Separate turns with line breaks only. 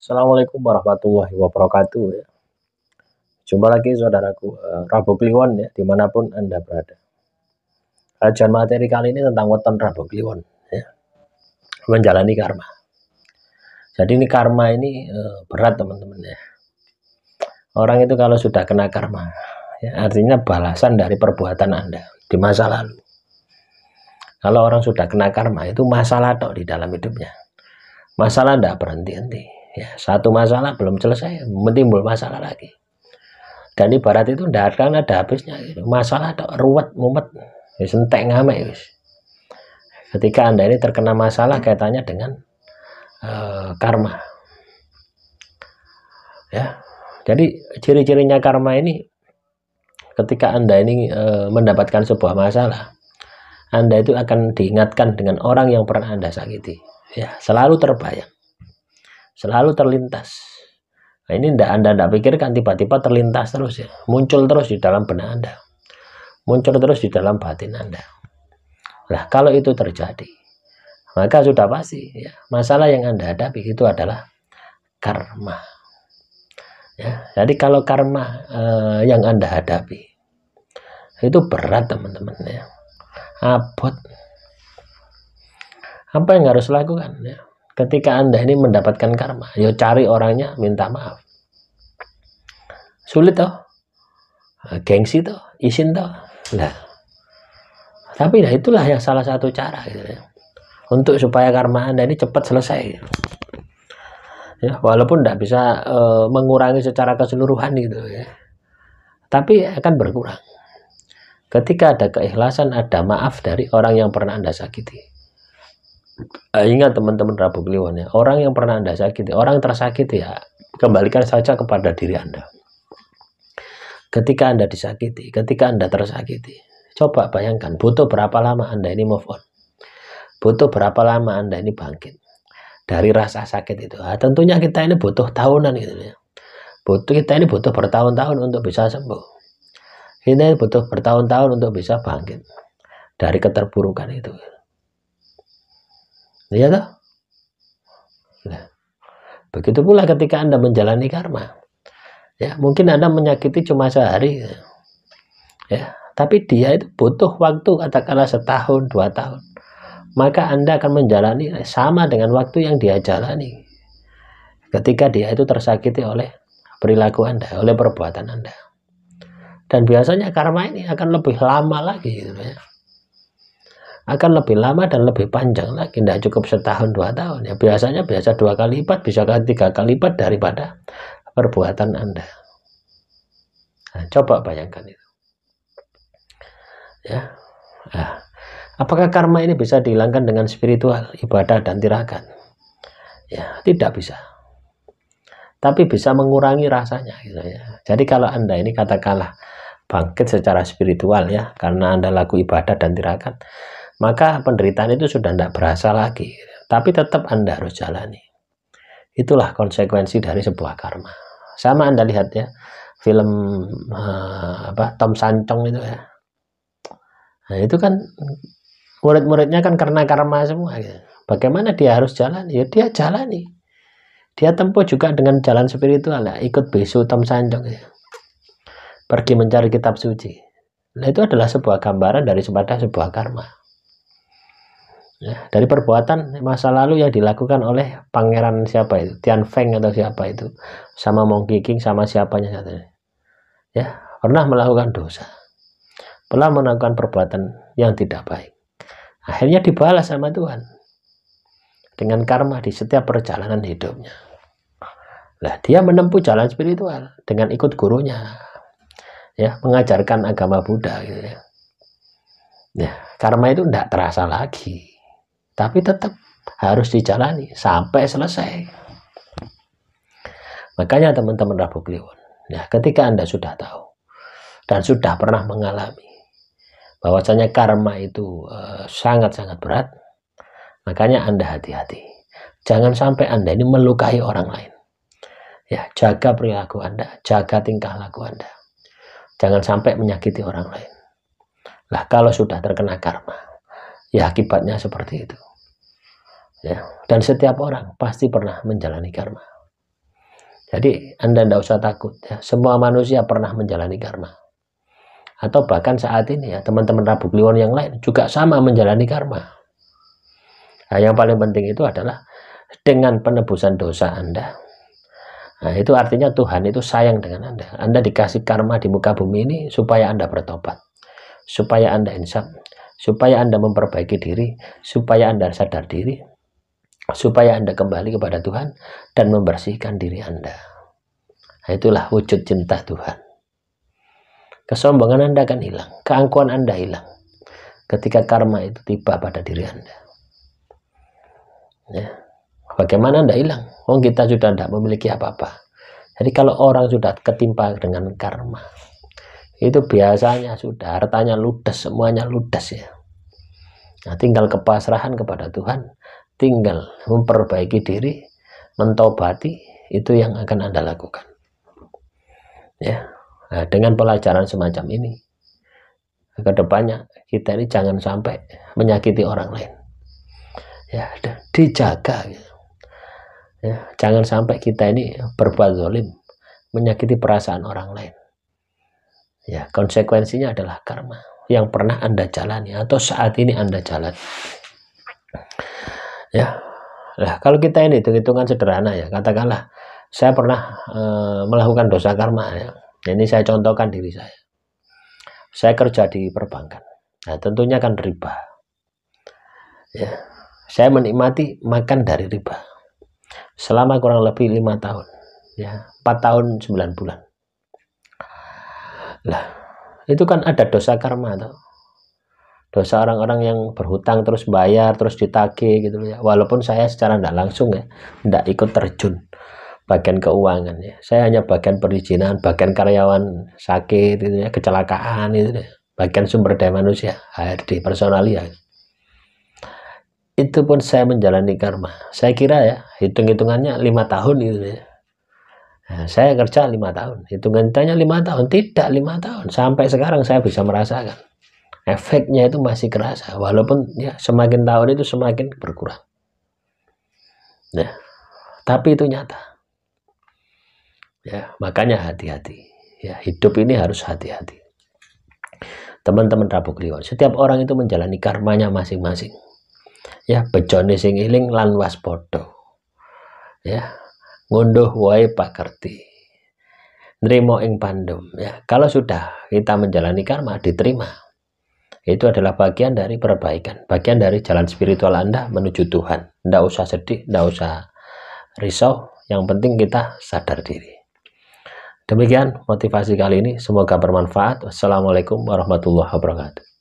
Assalamualaikum warahmatullahi wabarakatuh ya. Jumpa lagi saudaraku, Rabu Kliwon ya, dimanapun Anda berada. Kajian materi kali ini tentang weton Rabu Kliwon ya, menjalani karma. Jadi ini karma ini berat teman-teman ya. Orang itu kalau sudah kena karma ya, artinya balasan dari perbuatan Anda di masa lalu. Kalau orang sudah kena karma itu masalah tok di dalam hidupnya. Masalah tidak berhenti-henti ya, satu masalah belum selesai timbul masalah lagi. Dan ibarat itu tidak akan ada habisnya gitu. Masalah tok ruwet mumet wis entek ngamek wis. Ketika Anda ini terkena masalah kaitannya dengan karma ya. Jadi ciri-cirinya karma ini, ketika Anda ini mendapatkan sebuah masalah, Anda itu akan diingatkan dengan orang yang pernah Anda sakiti ya, selalu terbayang, selalu terlintas. Nah, ini Anda tidak pikirkan, tiba-tiba terlintas terus ya, muncul terus di dalam benak Anda, muncul terus di dalam batin Anda. Nah, kalau itu terjadi, maka sudah pasti ya, masalah yang Anda hadapi itu adalah karma ya. Jadi kalau karma yang Anda hadapi itu berat teman-teman ya, abot. Apa yang harus lakukan ya ketika Anda ini mendapatkan karma? Ya cari orangnya, minta maaf. Sulit toh, gengsi toh, izin toh. Nah, tapi nah itulah yang salah satu cara gitu ya, untuk supaya karma Anda ini cepat selesai gitu. Ya, walaupun tidak bisa mengurangi secara keseluruhan gitu ya, tapi akan berkurang ketika ada keikhlasan, ada maaf dari orang yang pernah Anda sakiti. Ingat teman-teman Rabu Kliwon ya, orang yang pernah Anda sakiti, orang tersakiti ya, kembalikan saja kepada diri Anda. Ketika Anda disakiti, ketika Anda tersakiti, coba bayangkan butuh berapa lama Anda ini move on, butuh berapa lama Anda ini bangkit dari rasa sakit itu. Nah, tentunya kita ini butuh tahunan gitu ya. Kita ini butuh bertahun-tahun untuk bisa sembuh. Kita ini butuh bertahun-tahun untuk bisa bangkit dari keterpurukan itu. Iya toh? Nah, begitu pula ketika Anda menjalani karma. Ya, mungkin Anda menyakiti cuma sehari ya, tapi dia itu butuh waktu katakanlah setahun, 2 tahun. Maka Anda akan menjalani sama dengan waktu yang dia jalani ketika dia itu tersakiti oleh perilaku Anda, oleh perbuatan Anda. Dan biasanya karma ini akan lebih lama lagi gitu ya, akan lebih lama dan lebih panjang lagi, tidak cukup setahun 2 tahun ya, biasanya 2 kali lipat, bisa 3 kali lipat daripada perbuatan Anda. Nah, coba bayangkan itu ya. Nah, apakah karma ini bisa dihilangkan dengan spiritual, ibadah dan tirakat? Ya, tidak bisa. Tapi bisa mengurangi rasanya gitu ya. Jadi kalau Anda ini katakanlah bangkit secara spiritual ya, karena Anda laku ibadah dan tirakat, maka penderitaan itu sudah tidak berasa lagi. Tapi tetap Anda harus jalani. Itulah konsekuensi dari sebuah karma. Sama Anda lihat ya, film Tom Sancong itu ya. Nah, itu kan murid-muridnya kan karena karma semua gitu. Bagaimana dia harus jalan? Ya dia jalani. Dia tempuh juga dengan jalan spiritual ya, ikut bisu Tom Sancong ya, pergi mencari kitab suci. Nah, itu adalah sebuah gambaran dari sebuah karma ya, dari perbuatan masa lalu yang dilakukan oleh pangeran siapa itu, Tian Feng atau siapa itu, sama Monkey King, sama siapanya ya, pernah melakukan dosa, pernah melakukan perbuatan yang tidak baik, akhirnya dibalas sama Tuhan dengan karma di setiap perjalanan hidupnya. Nah, dia menempuh jalan spiritual dengan ikut gurunya ya, mengajarkan agama Buddha gitu ya. Ya, karma itu tidak terasa lagi, tapi tetap harus dijalani sampai selesai. Makanya teman-teman Rabu Kliwon ya, ketika Anda sudah tahu dan sudah pernah mengalami bahwasanya karma itu sangat-sangat berat, makanya Anda hati-hati. Jangan sampai Anda ini melukai orang lain. Ya, jaga perilaku Anda, jaga tingkah laku Anda. Jangan sampai menyakiti orang lain. Nah, kalau sudah terkena karma, ya akibatnya seperti itu. Ya, dan setiap orang pasti pernah menjalani karma. Jadi Anda tidak usah takut ya. Semua manusia pernah menjalani karma. Atau bahkan saat ini ya teman-teman Rabu Kliwon yang lain juga sama menjalani karma. Nah, yang paling penting itu adalah dengan penebusan dosa Anda. Nah, itu artinya Tuhan itu sayang dengan Anda. Anda dikasih karma di muka bumi ini supaya Anda bertobat, supaya Anda insaf, supaya Anda memperbaiki diri, supaya Anda sadar diri, supaya Anda kembali kepada Tuhan dan membersihkan diri Anda. Nah, itulah wujud cinta Tuhan. Kesombongan Anda akan hilang, keangkuhan Anda hilang ketika karma itu tiba pada diri Anda. Ya. Bagaimana Anda hilang? Oh, kita sudah tidak memiliki apa-apa. Jadi kalau orang sudah ketimpa dengan karma, itu biasanya sudah hartanya ludes, semuanya ludes ya. Nah, tinggal kepasrahan kepada Tuhan, tinggal memperbaiki diri, mentobati, itu yang akan Anda lakukan. Ya. Nah, dengan pelajaran semacam ini, ke depannya kita ini jangan sampai menyakiti orang lain. Ya, dijaga. Ya, jangan sampai kita ini berbuat zalim, menyakiti perasaan orang lain. Ya, konsekuensinya adalah karma yang pernah Anda jalani atau saat ini Anda jalani. Ya, nah kalau kita ini hitung-hitungan sederhana ya, katakanlah saya pernah melakukan dosa karma ya. Ini saya contohkan diri saya. Saya kerja di perbankan. Nah, tentunya kan riba. Ya, saya menikmati makan dari riba selama kurang lebih 5 tahun. Ya, 4 tahun 9 bulan. Lah, itu kan ada dosa karma tuh. Dosa orang-orang yang berhutang terus bayar, terus ditagih gitu ya. Walaupun saya secara tidak langsung ya, tidak ikut terjun bagian keuangan ya. Saya hanya bagian perizinan, bagian karyawan sakit gitu ya, kecelakaan itu ya. Bagian sumber daya manusia, HRD, personalia. Itu pun saya menjalani karma. Saya kira ya, hitung-hitungannya 5 tahun gitu ya. Nah, saya kerja 5 tahun, hitungannya 5 tahun, tidak 5 tahun. Sampai sekarang saya bisa merasakan efeknya itu masih kerasa, walaupun ya semakin tahun itu semakin berkurang. Nah, tapi itu nyata. Ya, makanya hati-hati. Ya, hidup ini harus hati-hati. Teman-teman Rabu Kliwon, setiap orang itu menjalani karmanya masing-masing. Ya, bejone sing iling lan waspada. Ya, ngunduh wae pakerti. Nrimo ing pandem. Ya, kalau sudah kita menjalani karma diterima. Itu adalah bagian dari perbaikan, bagian dari jalan spiritual Anda menuju Tuhan. Tidak usah sedih, tidak usah risau, yang penting kita sadar diri. Demikian motivasi kali ini, semoga bermanfaat. Wassalamualaikum warahmatullahi wabarakatuh.